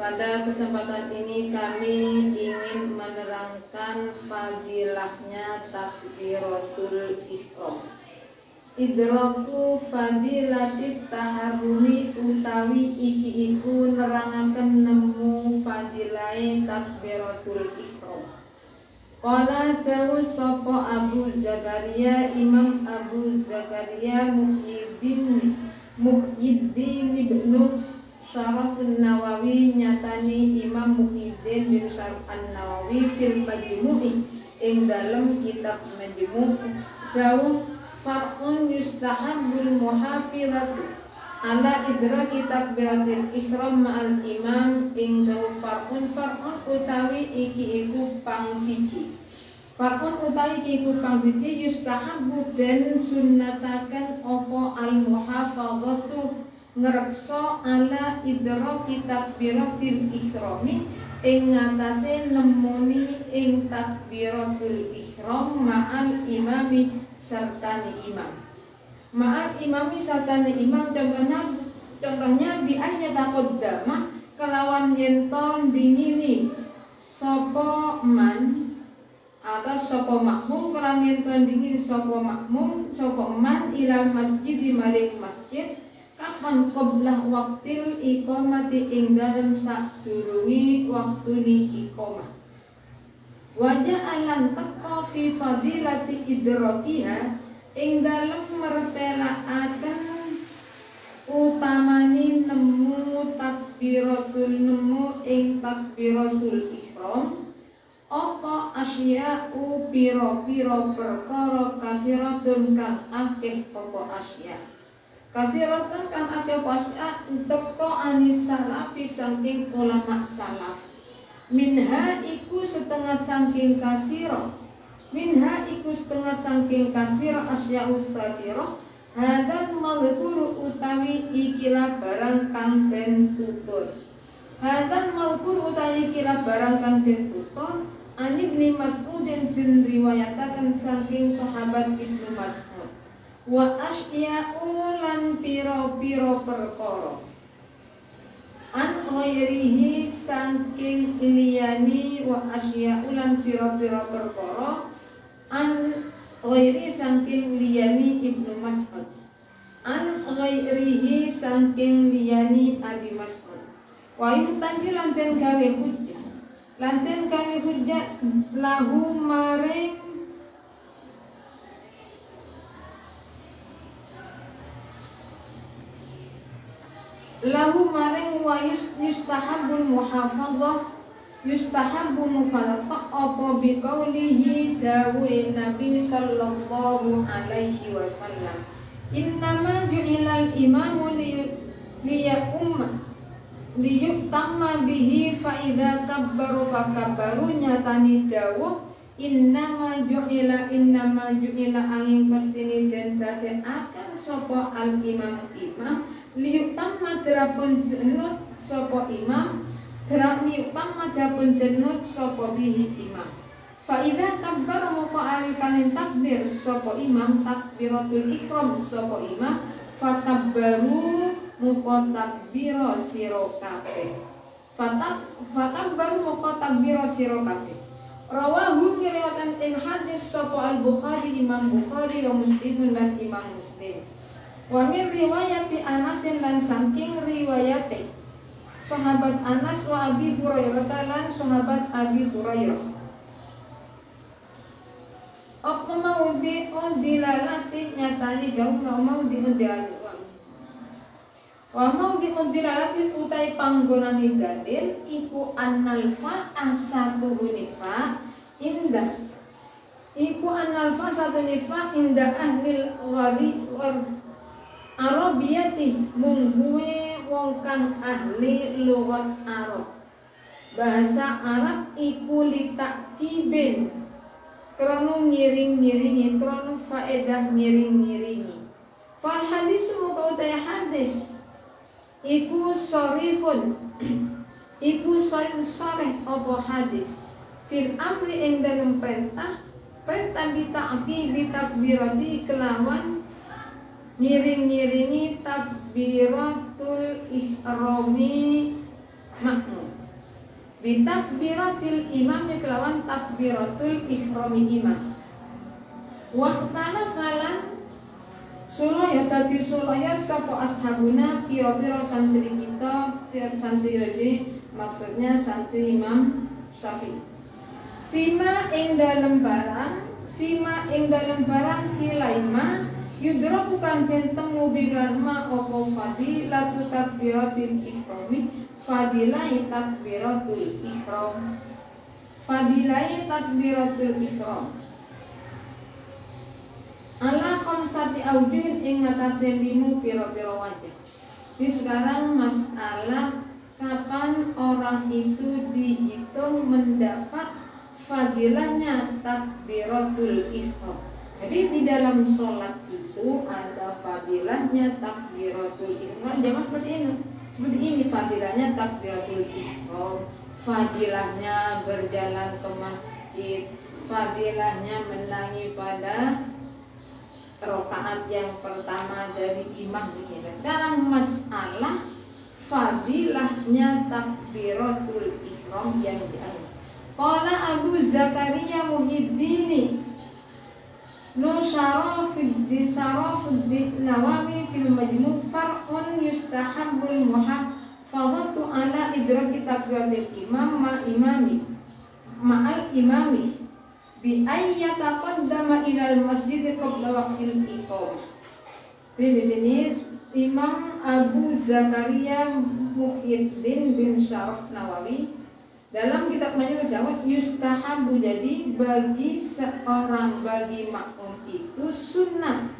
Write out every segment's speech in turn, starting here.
Pada kesempatan ini kami ingin menerangkan fadilahnya takbiratul ihram. Idraku fadilatit taharrumi utawi iki iku nerangaken nemu fadilai takbiratul ihram. Qala dawu sapa Abu Zakaria Imam Abu Zakaria Muhyiddin ibnu Syaraf Nawawi nyatani Imam Muhyiddin bin Syaraf Nawawi fil Majmu'i ing dalem kitab Majmu' dawu far'un yustahabbul muhafizatu ala idraki takbiratul ihram ma'al imam ing dawu far'un utawi iki iku pang siji. Far'un utawi iki iku pang siji yustahabbu den sunnataken apa al muhafazatu ngrekso ala idraki takbiratul ihrami ing ngatasé nemoni ing takbiratul ihram ma'al imami sertane imam. Ma'al imami sertane imam contohnya bi ayat taqaddama kelawan yen to dingini sapa man atau sapa makmum kelawan yen to dingini sapa makmum sapa man ilal masjid maring masjid kapan qablah waktil iqamati ing dalem sadurunge waktune iqamah. Wajah alan teka fi fadilati idrakiha ing dalem mertelaaken utamani nemu takbiratul ihram apa asya'u pira-pira perkara katsiratun kang akeh apa asya'. Katsiratan kang akeh pasya teko anis salafi saking ulama salaf. Minha iku setengah saking kasira. Minha iku setengah saking kasira asya'us sasira. Hadan malburu utawi ikilah barang kang den tutur. Hadan malburu utawi ikilah barang kang den tutur. An Ibnu Mas'udin den riwayataken saking sahabat Ibnu Mas'ud. Wa asya'u lan pira-pira perkara an ghairihi saking liyani wa asya'u lan pira-pira perkara an ghairi saking liyani Ibnu Mas'ud an ghairihi saking liyani Abi Mas'ud wa yutanju lan den gawe hujjah lahu maring lahu maring wa yustahabul muhafadzah yustahabul mufalatah apa biqaulihi dawuhe Nabi sallallahu alaihi wasallam innama ju'ilal imamu liyutamma bihi fa idza kabbaru fakabbaru nyatani dawuh innama ju'ila angin pastine den dadekaken sapa al imam liyutamma terapun denut sapa imam liyutamma terapun denut sapa bihi imam fa idza kabbara moko alikane takbir sapa imam takbiratul ihram sapa imam fakabbaru moko takbira sira kabeh fakabbaru moko takbira sira kabeh. Rawahu riwayatan ing hadis sapa al-Bukhari Imam Bukhari wa Muslim lan Imam Muslim. Wa min riwayati Anas lan saking riwayate sahabat Anas wa Abi Hurairah lan sahabat Abi Hurairah. Apa mau dilalati nyatani dawuh mau dilalati. Wa mau dilalati utai panggonane dalil iku annalfa asatu nifa indah. Iku annalfa satu nifa indah ahli ghadi Arabiyati mungguwe wong kang ahli lugat Arab. Bahasa Arab iku litakibin krana ngiring-ngiringi krana faedah ngiring-ngiringi. Fal hadis muka utai hadis iku sharifun iku sharih apa hadis fil amri ing dalem perintah bitakbirati kelawan ngiring-ngiringi takbiratul ihrami makmum. bitakbiratil imam kelawan takbiratul ihrami imam. Waqtana falan sulaya tadi sulaya sapa ashabuna pira-pira santri kita, santri Raji maksudnya santri Imam Syafi'i. Fima ing dalem barang silaima yudraku kan den temu bilan ma apa fadilatu takbiratil ihrami fadilai takbiratul ihram ala khamsati aujuhin ing ngatasé 5 pira-pira wajah. Jadi sekarang masalah kapan orang itu dihitung mendapat fadilahnya takbiratul ihram. Jadi di dalam sholat itu ada fadilahnya takbiratul ihram. Jangan seperti ini. Seperti ini fadilahnya takbiratul ihram, fadilahnya berjalan ke masjid, fadilahnya menangi pada rakaat yang pertama dari imam begini. Sekarang masalah fadilahnya takbiratul ihram yang dianggap. Qala Abu Zakaria Muhyiddin Syarafuddin Nawawi fil Majmu' far'un yustahabbul muhafazatu ala idraki takbiratul imam ma'al imami bi ayyataqaddama ilal masjid qabla waqtil iqamah. Jadi di sini Imam Abu Zakaria Muhyiddin bin Syaraf Nawawi dalam kitab Majmu' Jawab yustahabu, jadi bagi makmum itu sunnah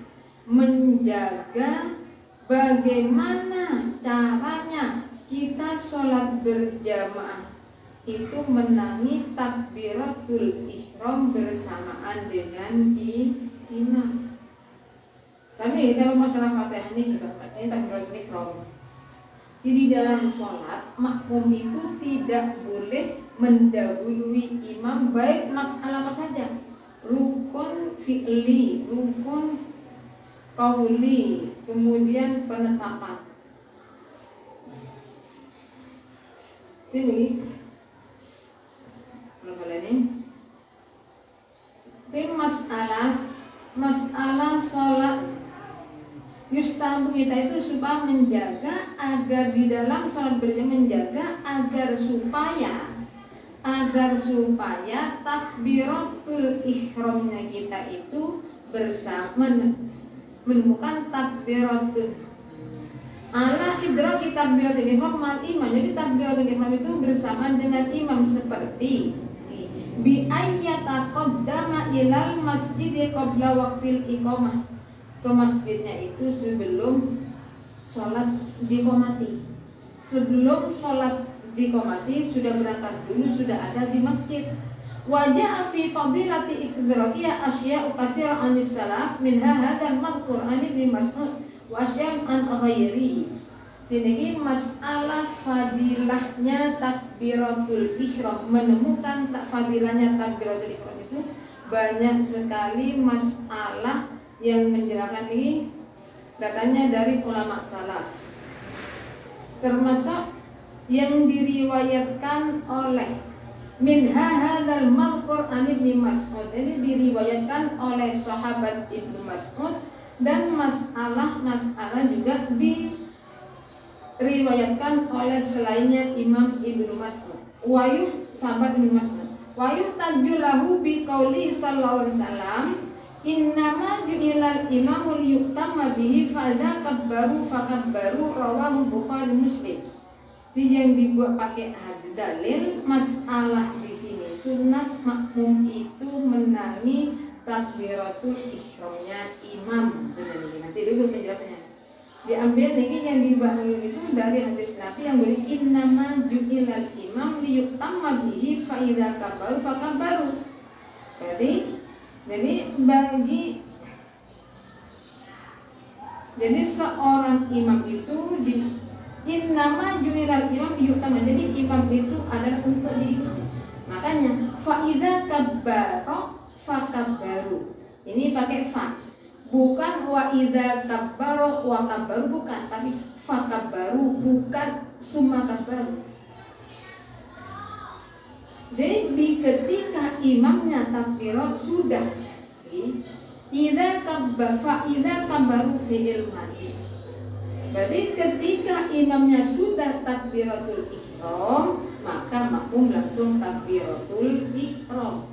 menjaga bagaimana caranya kita sholat berjamaah itu menangi takbiratul ihram bersamaan dengan imam. Tapi kalau masalah Fatihah ini juga takbiratul ihram. Jadi dalam sholat makmum itu tidak boleh mendahului imam baik masalah apa saja, rukun fi'li, rukun qauli, kemudian penetapan. Ini masalah sholat yustahabu kita itu supaya menjaga agar di dalam sholat berjamaah menjaga agar supaya takbiratul ihramnya kita itu bersama menemukan takbiratul ala idraki takbiratul ihram mal imam. Jadi takbiratul ihram itu bersamaan dengan imam seperti bi ayyataqaddama ilal masjid qabla waqtil iqamah, ke masjidnya itu sebelum sholat diqomati. Sebelum sholat diqomati sudah berangkat dulu, sudah ada di masjid. Wajah fi fadilati iqdraqiyah asya ukasir anis salaf minha hadal madhkur an Ibnu Mas'ud wa asya an ghairihi. Ini masalah fadilahnya takbiratul ihram, menemukan fadilahnya takbiratul ihram itu banyak sekali masalah yang menjelaskan ini datanya dari ulama salaf, termasuk yang diriwayatkan oleh minha hadzal madhkur an Ibnu Mas'ud. Ini diriwayatkan oleh sahabat Ibnu Mas'ud dan masalah juga diriwayatkan oleh selainnya Imam Ibnu Mas'ud. Wayuh sahabat Ibnu Mas'ud. Wayuh tajulahu bi qauli sallallahu alaihi wasallam innama ju'ilal imamu liyutamma bihi fa'adha kabbaru fakabbaru rawahu Bukhari Muslim. Jadi yang dibuat pakai dalil masalah di sini sunnah makmum itu menangi takbiratul ihramnya imam. Nanti dulu penjelasannya. Diambil lagi yang dibahas itu dari hadis Nabi yang berbunyi innama ju'ilal imam liyutamma bihi fa'idha kabbaru fakabbaru. Jadi seorang imam itu innama ju'ilal imam liyutamma. Jadi imam itu adalah untuk diikuti. Makanya fa'idha kabbara fakabbaru. Ini pakai fa. Bukan wa idza kabbaru wa kabbaru, bukan, tapi fakabbaru, bukan summa kabbaru. Jadi ketika imamnya takbirat sudah idza kabaru fi'il madi. Berarti ketika imamnya sudah takbiratul ihram, maka makmum langsung takbiratul ihram.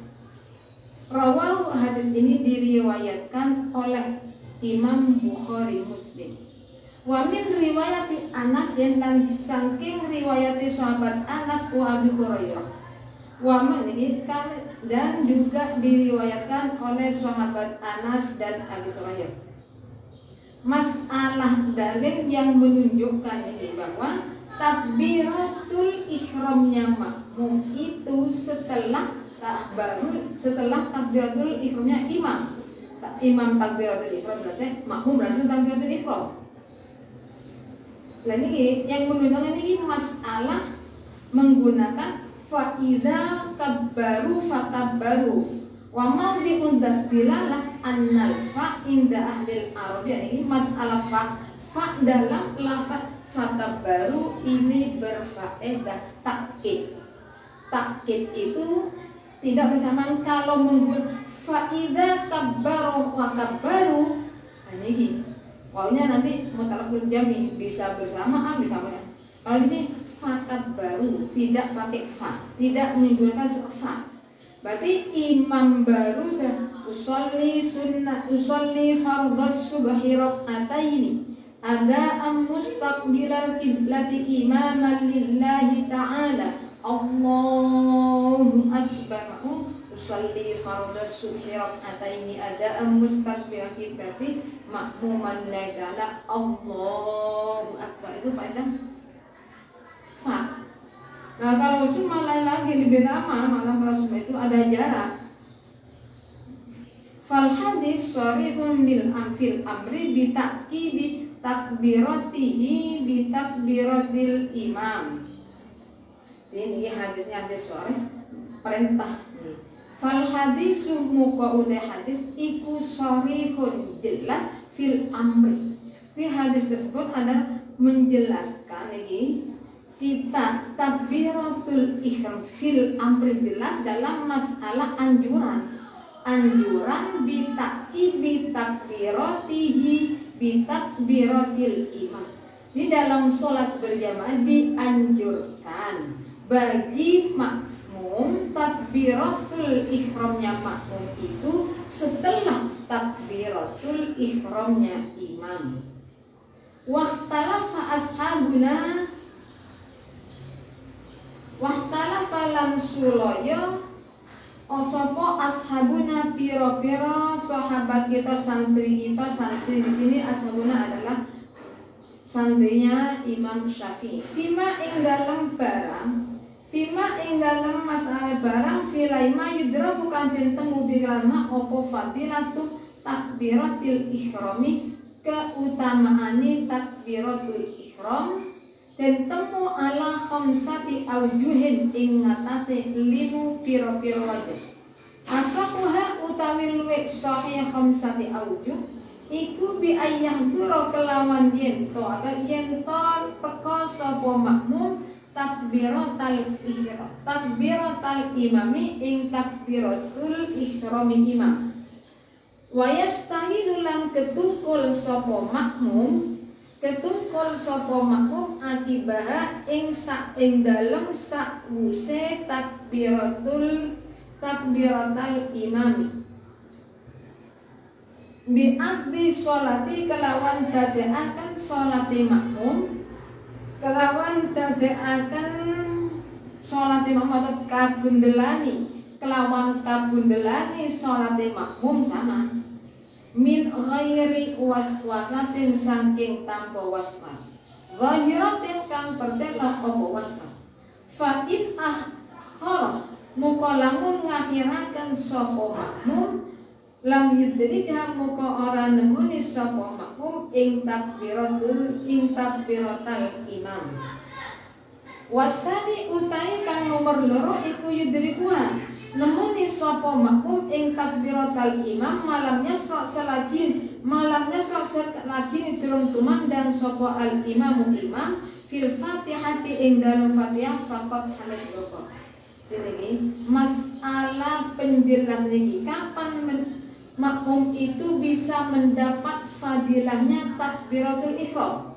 Rawahu, hadis ini diriwayatkan oleh Imam Bukhari Muslim. Wa min riwayat Anas, dan saking riwayat sahabat Anas wa Abi Hurairah. Wa dan juga diriwayatkan oleh sahabat Anas dan Abi Hurairah. Masalah dalil yang menunjukkan ini bahwa takbiratul ihramnya makmum itu setelah takbiratul ihramnya imam. Imam takbiratul ihram selesai, makmum langsung takbiratul ihram. Nah ini yang menunjukkan ini masalah menggunakan fa'idha kabbaru fakabbaru wa mawdi'un dilalah annal fa' inda ahlil Arabiyah. Ini masalah fa dalam lafaz fakabbaru ini berfaedah takkid. Takkid itu tidak bersamaan kalau menggunakan fa'idha kabbaru wa kabbaru. Ini wawnya nanti mutalaqul jami, bisa bersamaan bisa bersama. Kalau di sini fakabbaru tidak pakai fa, tidak menggunakan fa. Berarti imam baru usolli fardhas subhi rak'ataini ada mustaqbilal qiblati imaman lillahi ta'ala Allahu akbar. Usolli fardhas subhi rak'ataini ada mustaqbilal qiblati makmuman lillahi ta'ala Allahu akbar. Itu faedah fa. Nah kalau semua lain lagi lebih lama, malah kalau semua itu ada jarak. Fal hadis sharihun bil amfil amri bi ta'kibi takbiratihi bi takbiratil imam. Ini hadisnya hadis sharih perintah. Fal hadis muka udah hadis iku sharihun jelas fil amri. Di hadis tersebut ada menjelaskan lagi kita takbiratul ihram fil amri jelas dalam masalah anjuran bi takbiratihi bi takbiratil imam. Di dalam sholat berjamaah dianjurkan bagi makmum takbiratul ihramnya makmum itu setelah takbiratul ihramnya imam. Wahtalafa ashabuna wahtalafa lan sulaya osopo ashabuna piro-piro sahabat kita, santri kita. Santri di sini ashabuna adalah santrinya Imam Syafi'i. Fima ing dalam masalah barang silaima yudra bukan tentang ubirana opo fadilatu takbiratil ihrami, keutamaani takbiratul ihram dan temu ala khamsati aujuhin ing ngatasi 5 piro-piro wajah. Asahuha utawi luwih sahih khamsati aujuh iku bi ayyahdura kelawan yen to atau yen to teka sapa makmum takbiratul ihram, takbiratul imami ing takbiratul ihrami imam. Wa yastahilu lan ketungkul sapa makmum akibah ing dalem sakwuse takbiratul imami bi'adhi sholati kelawan dadekaken sholati makmum, kelawan dadekaken sholati makmum atau kelawan kabundelani sholati makmum sama min ghairi waswasatin saking tanpa waswas, ghahiratin kang pertela apa waswas. Fa in akhara muka lamun ngakhiraken sapa makmum lam yudrikha muka ora nemuni sapa makmum ing takbiratul imam. Wasani utai kang nomor loro iku yudrikuha nemuni sapa makmum ing takbiratul imam malamnya selagi durung tumandang sapa al imamu imam fil fatihati ing dalem fatihah faqat hamid bapa. Jadi masalah penjelas niki kapan makmum itu bisa mendapat fadilahnya takbiratul ihram.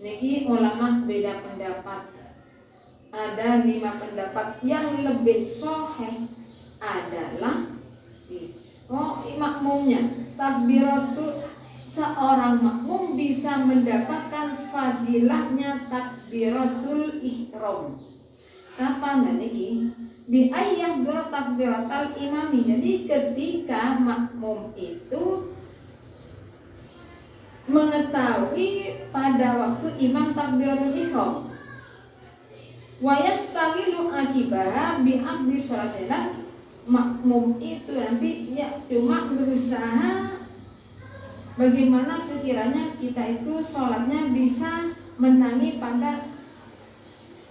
Niki ulama beda pendapat. Ada 5 pendapat. Yang lebih sahih adalah makmumnya takbiratul, seorang makmum bisa mendapatkan fadilahnya takbiratul ihram. Kapan niki? Bi ayat dua takbiratul imami. Jadi ketika makmum itu mengetahui pada waktu imam takbiratul ihram, wa yastaqilu akibaha bi abdi sholatillah, makmum itu nanti ya cuma berusaha bagaimana sekiranya kita itu sholatnya bisa menangi pada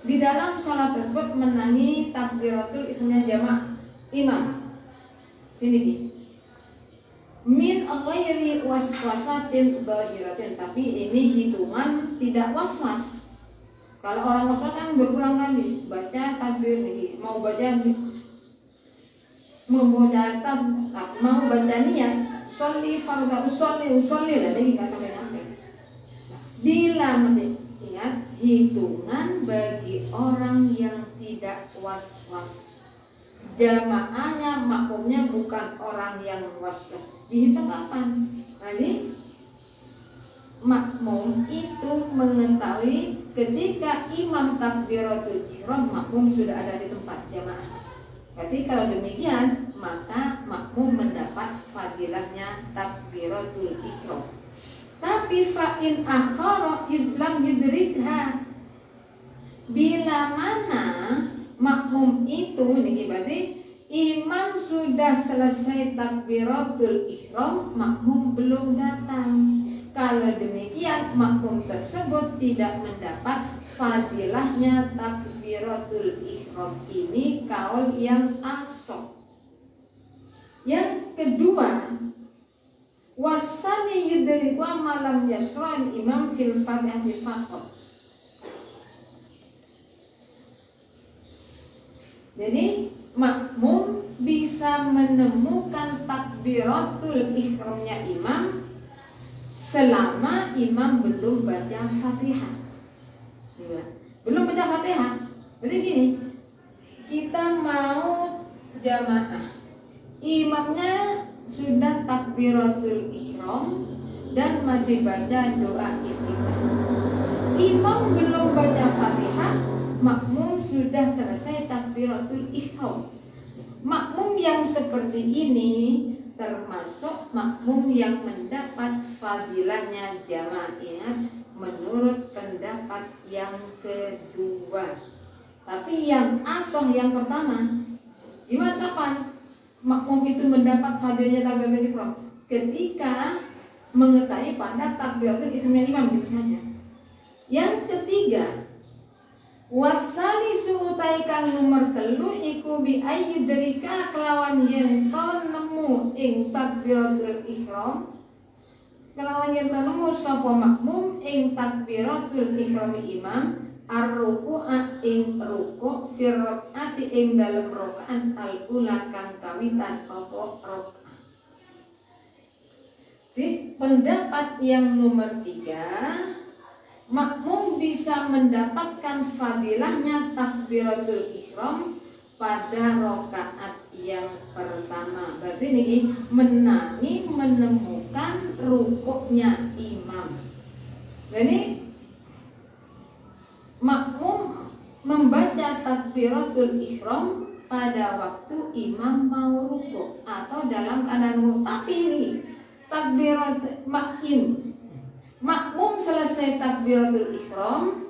di dalam sholat tersebut menangi takbiratul ihramnya jamaah imam. Sini min ghairi waswasatin dhahiratin, tapi ini hitungan tidak waswas. Kalau orang waswas kan berulang kali baca takbir ini, mau baca niat sholli fardhu sholli lah ini nggak sampai nyampe. Bila ingat hitungan bagi orang yang tidak was-was. Jamaahnya makmumnya bukan orang yang was-was. Dihitung kapan? Jadi makmum itu mengetahui ketika imam takbiratul ihram makmum sudah ada di tempat jamaah. Jadi kalau demikian maka makmum mendapat fadilahnya takbiratul ihram. Tapi fa'in akhara lam yudrikha, bila mana makmum itu niki berarti imam sudah selesai takbiratul ihram, makmum belum datang. Kalau demikian makmum tersebut tidak mendapat fadilahnya takbiratul ihram. Ini kaul yang ashah. Yang kedua, wasani yudrikwa malam yasran imam fil fatihah faqat. Jadi makmum bisa menemukan takbiratul ihramnya imam selama imam belum baca Fatihah. Belum baca Fatihah. Jadi gini, kita mau jamaah, imamnya sudah takbiratul ihram dan masih baca doa iftitah. Imam belum baca Fatihah, makmum sudah selesai takbiratul ihram. Makmum yang seperti ini termasuk makmum yang mendapat fadilahnya jamaah, ingat, menurut pendapat yang kedua. Tapi yang ashah yang pertama, gimana kapan makmum itu mendapat fadilahnya takbiratul ihram? Ketika mengetahui pada takbiratul ihramnya imam, itu saja. Yang ketiga, wasali suutaikan nomor telu iku bi ayyudrika kelawan yen to nemu ing takbiratul ihram, kelawan yen to nemu sapa makmum ing takbiratul ihram imam ar-ruku'a ing ruku' fi rakaati ing dalem rakaat al-ula kang kawitan apa rakaat. Di pendapat yang nomor 3, makmum bisa mendapatkan fadilahnya takbiratul ihram pada rakaat yang pertama. Berarti ini menangi menemukan rukuknya imam. Jadi makmum membaca takbiratul ihram pada waktu imam mau rukuk atau dalam keadaan rukuk. Tapi ini takbiratul makmum selesai takbiratul ihram,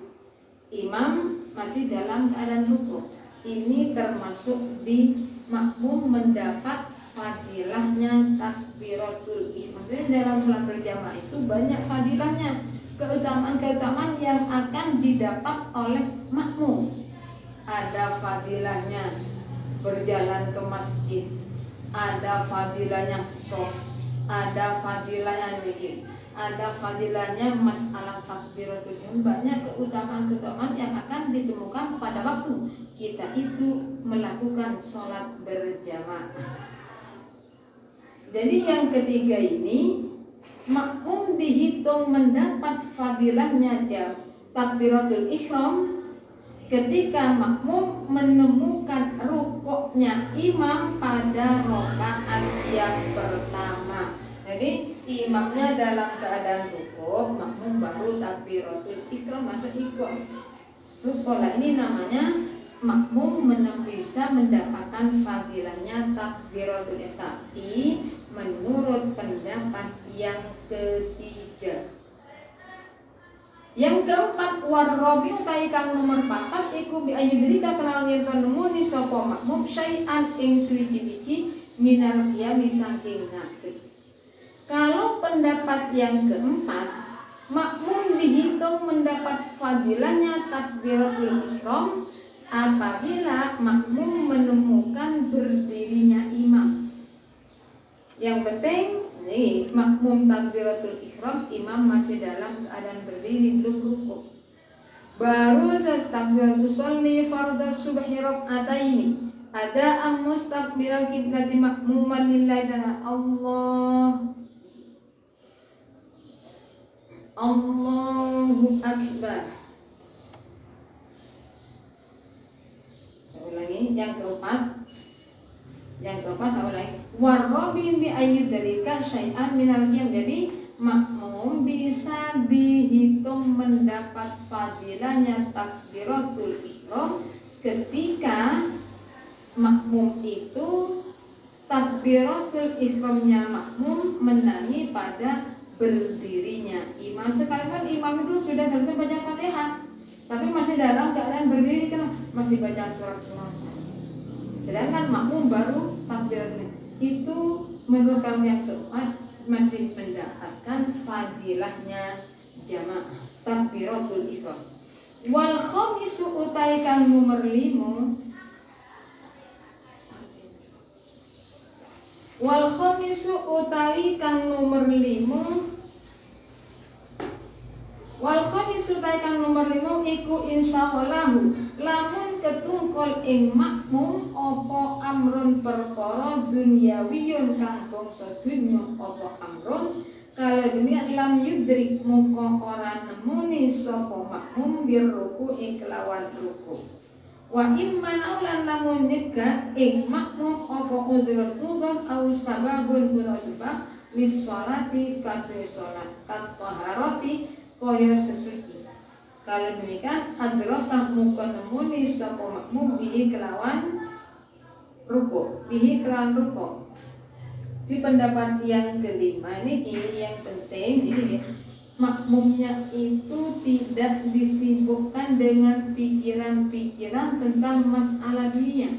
imam masih dalam keadaan rukuk. Ini termasuk di makmum mendapat fadilahnya takbiratul ihram. Jadi dalam salat berjamaah itu banyak fadilahnya, keutamaan-keutamaan yang akan didapat oleh makmum. Ada fadilahnya berjalan ke masjid, ada fadilahnya shaf, ada fadilahnya zikir, ada fadilahnya masalah takbiratul ihram. Banyak keutamaan-keutamaan yang akan ditemukan pada waktu kita itu melakukan sholat berjamaah. Jadi yang ketiga ini, makmum dihitung mendapat fadilahnya takbiratul ihram ketika makmum menemukan rukuknya imam pada rakaat yang pertama. Jadi imamnya dalam keadaan rukuk, makmum baru takbiratul ihram masuk ikut rukuk. Nah, ini namanya makmum bisa mendapatkan fadilahnya takbiratul ihram, tapi menurut pendapat yang ketiga. Yang keempat, warrobi utai kang nomor 4 iku bi ayudrika kelawan yen nemuni sapa makmum syai'an ing suwiji-wiji minal qiyam saking ngatik. Kalau pendapat yang keempat, makmum dihitung mendapat fadilahnya takbiratul ihram apabila makmum menemukan berdirinya imam. Yang penting nih, makmum takbiratul ihram, imam masih dalam keadaan berdiri belum rukuk. Baru takbiratul sholli fardhu subhi rak'ataini. Ada mustaqbilal qiblati makmuman lillahi ta'ala. Allahu akbar. Saya ulangi yang keempat. Saya ulangi. Warrobin bi ayyudrika syai'an minal qiyam. Jadi makmum bisa dihitung mendapat fadilahnya takbiratul ihram ketika makmum itu takbiratul ihramnya makmum menangi pada berdirinya imam. Sekalipun imam itu sudah selesai baca Fatihah, tapi masih dalam keadaan berdiri, kan masih baca surat-surat. Sedangkan makmum baru takbiratul itu menurut yang keempat masih mendapatkan fadilahnya jamaah takbiratul ihram. Wal khamisu utai kang nomor 5. Wal khamisu utawi kang nomor 5. Wal khamisu utai kang nomor 5 iku insyaallahu lamun ketungkol ing makmum apa amrun perkara dunyawiyun kang bangsa dunya apa amrun kalau demikian lam yudrik muka ora nemuni sapa makmum bir ruku ing kelawan ruku. Wa imman aulan lamun nyegah ing makmum apa udhur au sababun guna sebab lis sholati kadhe salat kat taharati kaya sesuci. Kalau demikian adrokah muka nemuni sapa makmum bihi kelawan ruku, bihi kelawan ruku. Di pendapat yang kelima ini yang penting, jadi makmumnya itu tidak disibukkan dengan pikiran-pikiran tentang masalah dunia,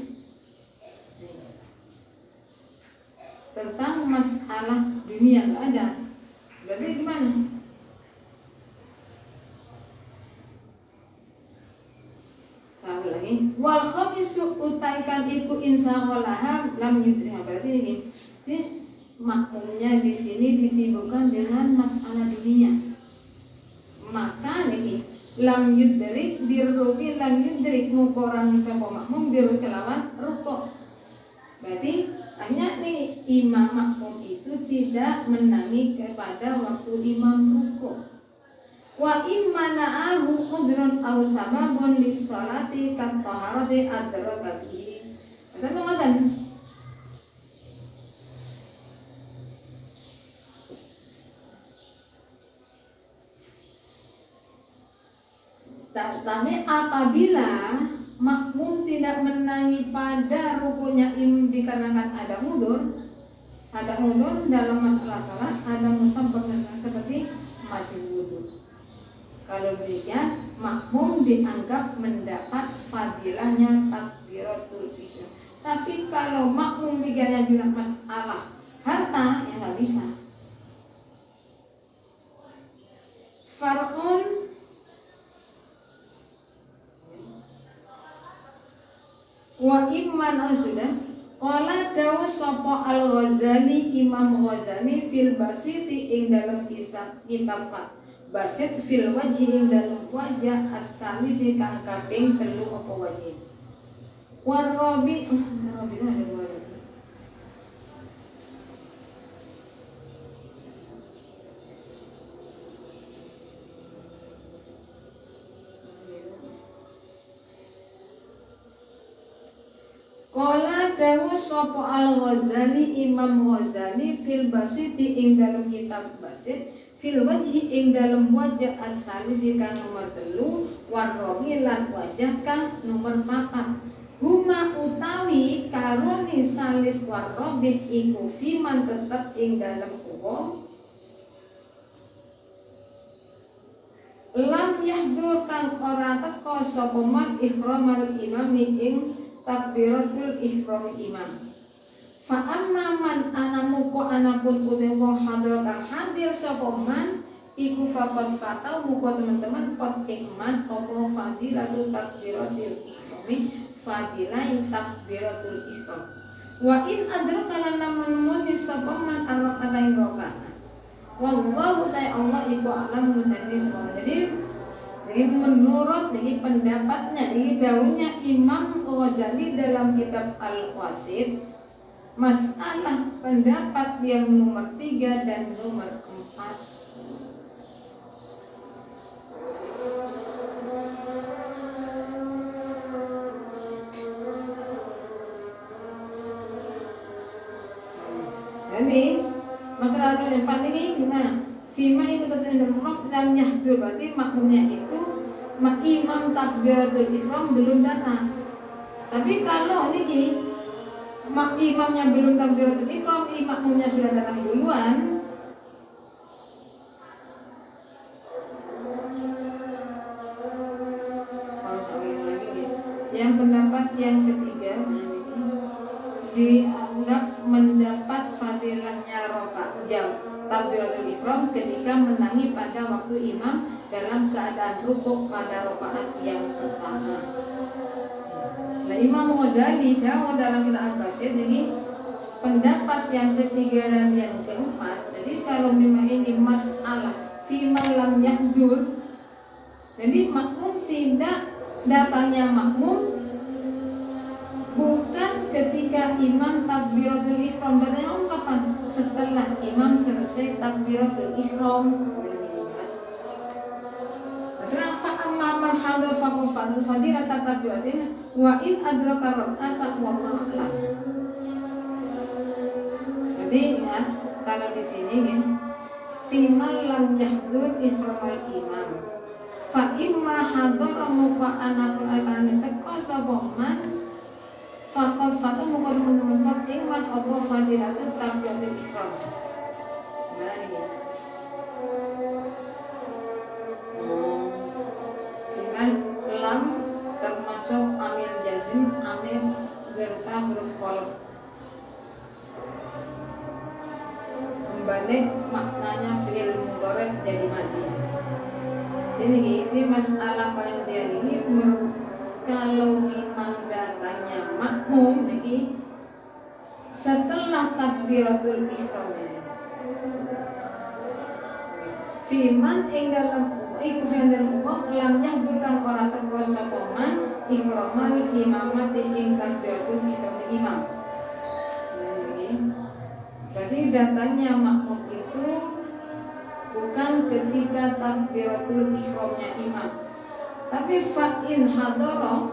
tentang masalah dunia nggak ada. Berarti gimana? Saya ulangi. Wal khamisu utaikan iku insaqalaha lam yudriha. Berarti ini makmumnya di sini disibukkan dengan masalah dunia. Maka ini lam yudrik birruki lam yudrik mukoran sapa makmum biru kelawan rukuk. Berarti hanya nih imam makmum itu tidak menangi kepada waktu imam rukuk. Wa immana'ahu udrun aw sababun lis sholati kat taharati adraka bihi. Kata mengatakan tapi apabila makmum tidak menangi pada rukunya imam dikarenakan ada udzur dalam masalah salat, ada musabab seperti masih wudu. Kalau demikian makmum dianggap mendapat fadilahnya takbiratul ihram. Tapi kalau makmum dikira juga masalah harta, ya nggak bisa. Far'un wa imman sudah qala dawu sapa al-Ghazali Imam Ghazali fil basiti ing dalam kitab basit fil wajhi ing dalam wajah as-salisi kang kaping 3 apa wajih. Warabi ada dua lagi. Qala dawu sapa Al-Ghazali Imam Ghazali fil Basiti ing dalam kitab Basit fil wajhi ing dalam wajah as-salisi kang nomor 3 warrobi lan wajah kang nomor 4 huma utawi karoni salis warrobi iku fiman tetep ing dalam uwo lam yahdur kang ora teka sapa man ihramal imami ing takbiratul ihram imam. Fa amma man anamu ko anapun utawa hadir kang hadir sapa man iku faqad fatau muko teman-teman pot ikman apa fadilatul takbiratul ihram fadilah takbiratul ihram. Wa in adraka lan lamun muni sapa man arakatain rakaat. Wallahu ta'ala Allah iku alam mutanis. Jadi menurut pendapatnya, ini daunnya Imam Ghazali dalam kitab Al-Wasit, masalah pendapat yang nomor 3 dan nomor 4. Jadi masalah yang paling ini gimana? Fima itu tertentu lam yahdur, berarti makmumnya itu imam takbiratul ihram belum datang. Tapi kalau ini imamnya belum takbiratul ihram, makmumnya sudah datang duluan, yang pendapat yang ketiga dianggap mendapat fadilahnya rokaat jam takbiratul ihram ketika menangi pada waktu imam dalam keadaan rukuk pada rakaat yang pertama. Nah, Imam Ghazali jauh dalam kitab Al-Basit ini pendapat yang ketiga dan yang keempat. Jadi kalau memang ini masalah fi lam yahdur, jadi makmum tidak datangnya makmum bukan ketika imam takbiratul ihram, datangnya kapan? Setelah imam selesai takbiratul ihram. Setelah fa'amman hadar faqad fadilat takbiratin wa in adraka rak'ata wa ma'lam. Jadi ingat kalau di sini ya, fiman lam yahdur ihramal imam. Fa imma hadara muqa'ana al-akan taqwa sabaman faqad fatu muqaddaman iman apa fadilatut takbiratul ihram. Nah ini. Dengan lam termasuk amil jazim, amil berupa huruf qalb. Membalik maknanya fi'il mudhari jadi madi. Jadi ini masalah paling ketiga ini kalau memang datangnya makmum ini setelah takbiratul ihram fiman ing dalam iku dalam lam yahdur kang ora teka sapa man ihramal imamati ing takbiratul ihram imam. Berarti datangnya makmum itu bukan ketika takbiratul ihramnya imam, tapi fa'in hadara.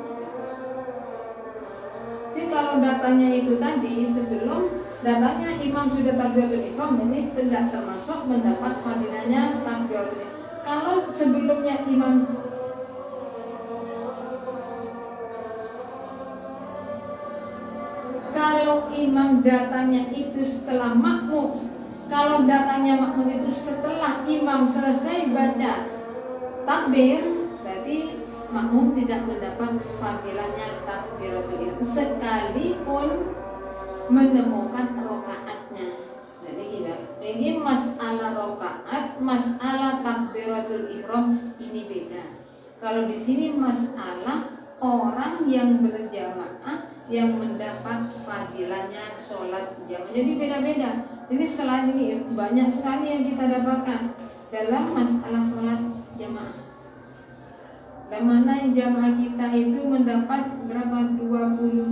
Jadi kalau datanya itu tadi sebelum datanya imam sudah takbiratul ihram, ini tidak termasuk mendapat fadilahnya takbiratul ihram. Kalau sebelumnya imam datanya itu setelah makmum, kalau datanya makmum itu setelah imam selesai baca takbir, berarti makmum tidak mendapat fadilahnya takbiratul ihram sekalipun menemukan rokaatnya. Jadi gini, ini masalah rokaat, masalah takbiratul ihram ini beda. Kalau di sini masalah orang yang berjamaah yang mendapat fadilahnya sholat jamaah. Jadi beda-beda. Jadi selain ini banyak sekali yang kita dapatkan dalam masalah sholat jamaah. Dan mana jamaah kita itu mendapat berapa 27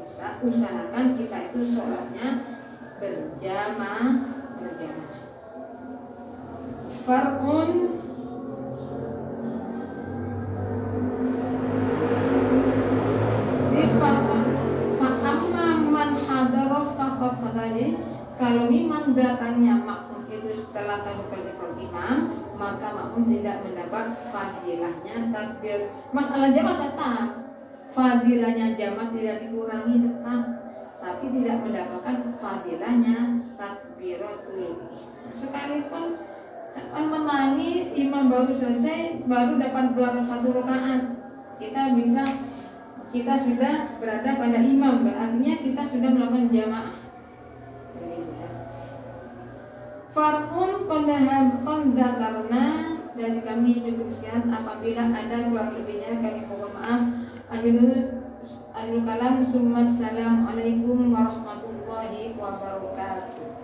bisa usahakan kita itu sholatnya berjamaah. Far'un di fa'amma man hadara faqafadali. Kalau memang datangnya makmum itu setelah takbiratul ihram, maka makmum tidak mendapat fadilahnya takbir. Masalah jamaah tetap, fadilahnya jamaah tidak dikurangi tetap, tapi tidak mendapatkan fadilahnya takbiratul. Sekalipun saat menangi imam baru selesai, baru dapat 21 rakaat, kita sudah berada pada imam, artinya kita sudah melakukan jamaah. Far'un kondakarna, dari kami cukup sekian. Apabila ada kurang lebihnya kami mohon maaf. Akhirul kalam. Assalamualaikum warahmatullahi wabarakatuh.